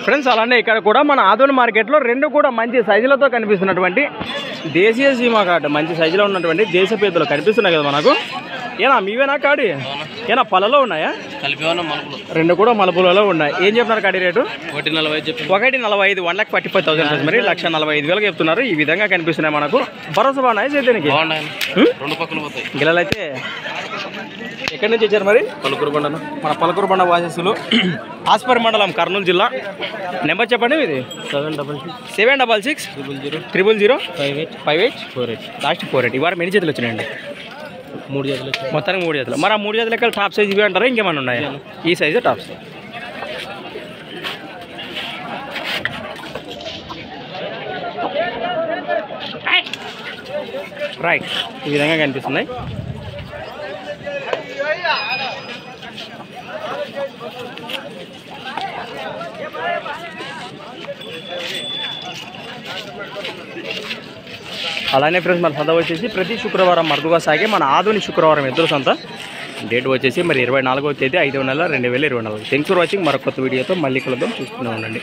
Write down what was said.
Friends అలానే ఇక్కడ కూడా మన ఆదోని మార్కెట్లో రెండు కూడా మంచి సైజులతో కనిపిస్తున్నటువంటి దేశీయ సీమా కాటు మంచి సైజులో ఉన్నటువంటి దేశ పేదలు కనిపిస్తున్నాయి కదా మనకు. ఏనా మీవేనా కాడి? ఏనా పళ్ళలో ఉన్నాయా? రెండు కూడా మలుపులలో ఉన్నాయి. ఏం చెప్తున్నారు కాడి రేటు? 1,45. 1,45,000 మరి 1,45,000 చెప్తున్నారు. ఈ విధంగా కనిపిస్తున్నాయి మనకు. భరోసా బాగున్నాయి చేతికి గిల్లలైతే. ఎక్కడి నుంచి వచ్చారు మరి? పలుకూరుబండ. మన పలుకూరుబండ వాసస్సులు, ఆస్పరి మండలం, కర్నూలు జిల్లా. నెంబర్ చెప్పండి ఇది. 766 000 58 లాస్ట్ 48. ఈ వారం ఎన్ని చేతులు వచ్చినాయండి? 3 చేతులు. మొత్తానికి 3 చేతులు. మరి ఆ 3 చేతుల లెక్కలు టాప్ సైజ్ ఇవి అంటారా ఇంకేమైనా ఉన్నాయా? ఈ సైజు టాప్ సైజ్. రైట్, ఈ విధంగా కనిపిస్తున్నాయి. అలానే ఫ్రెండ్స్ మన సంత వచ్చేసి ప్రతి శుక్రవారం మరుదుగా సాగే మన ఆదోని శుక్రవారం ఎద్దుల సంత. డేట్ వచ్చేసి మరి 24వ తేదీ 5వ నెల 2024. Thanks for watching. మరొక కొత్త వీడియోతో మళ్ళీ కలుద్దాం. చూస్తూనే ఉండండి.